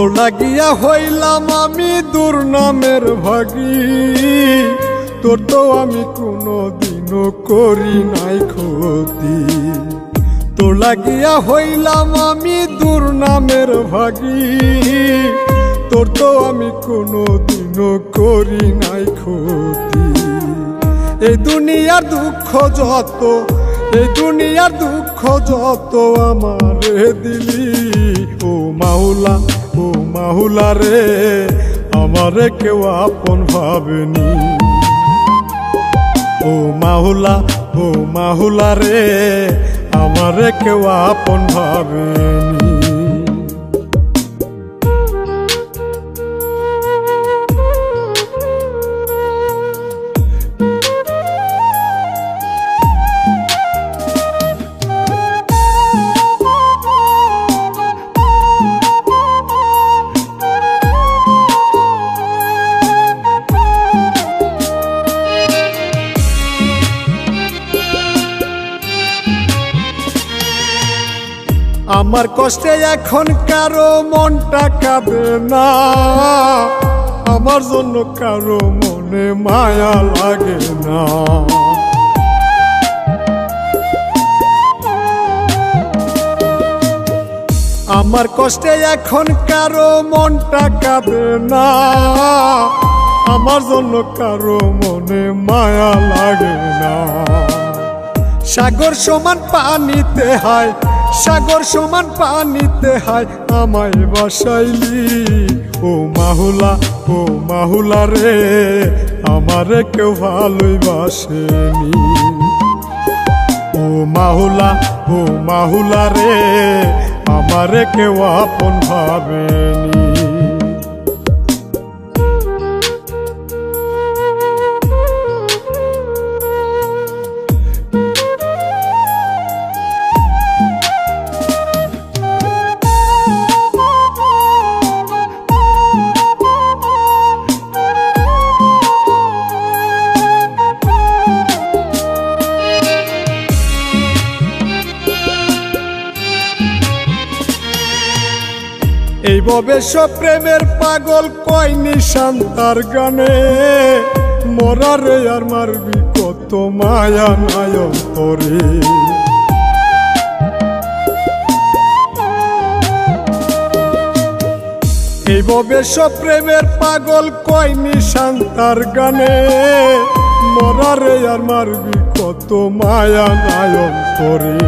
তোর লাগিয়া হইলাম আমি দুর্নামের ভাগী, তোর তো আমি কোনো দিনও করি নাই ক্ষতি। তোর লাগিয়া হইলাম আমি দুর্নামের ভাগী, তোর তো আমি কোনো দিনও করি নাই ক্ষতি। এই দুনিয়ার দুঃখ যত, এই দুনিয়ার দুঃখ যত আমারে দিলি, ও মাওলা, ও মাওলা রে, আমারে কেউ আপন ভাবেনি। ও মাওলা, ও মাওলা রে, আমারে কেউ আপন ভাবেনি। আমার কষ্টে এখন কারো মনটা কাঁদে না, আমার জন্য কারো মনে মায়া লাগে না। আমার কষ্টে এখন কারো মনটা কাঁদে না, আমার জন্য কারো মনে মায়া লাগে না। সাগর সমান পানিতে হায়, সাগর সমান পানিতে হায় আমায় বাসাইলি। ও মাওলা, ও মাওলা রে, আমারে কেউ ভালোবাসেনি। ও মাওলা, ও মাওলা রে, আমারে কেউ আপন ভাবেনি। এই ভবেশ প্রেমের পাগল কয় নিশান তার গানে, মরারে আর মারবি কত মায়া নাই অন্তরে। এই ভবেশ প্রেমের পাগল কয় নিশান তার গানে, মরারে আর মারবি কত মায়া নাই অন্তরে।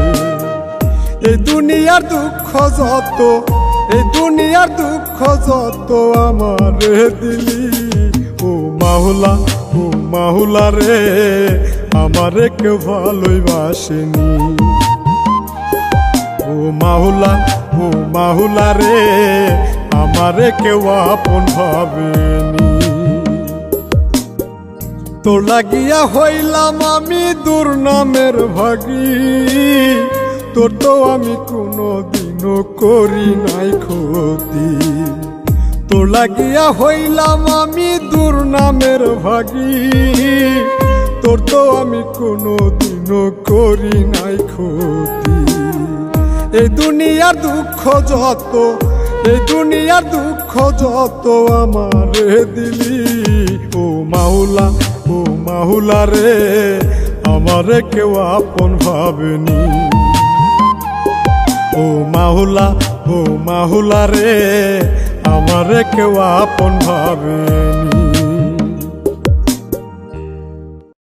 এই দুনিয়ার দুঃখ যত, এই দুনিয়ার দুঃখ যত আমারে দিলি, ও মাওলা, ও মাওলা রে, আমারে কেউ ভালোবাসেনি। ও মাওলা, ও মাওলা রে, আমারে কেউ আপন ভাবেনি। তোর লাগিয়া হইলাম আমি দুর্নামের ভাগী, তোর তো আমি কোনো দিনও করি নাই ক্ষতি। তোর লাগিয়া হইলাম আমি দুর্নামের ভাগী, তোর তো আমি কোনো দিনও করি নাই ক্ষতি। এই দুনিয়ার দুঃখ যত, এই দুনিয়ার দুঃখ যত আমারে দিলি, ও মাওলা, ও মাওলা রে, আমারে কেউ আপন ভাবেনি। ও মাওলা, ও মাওলা রে, আমারে কেউ আপন ভাবেনি।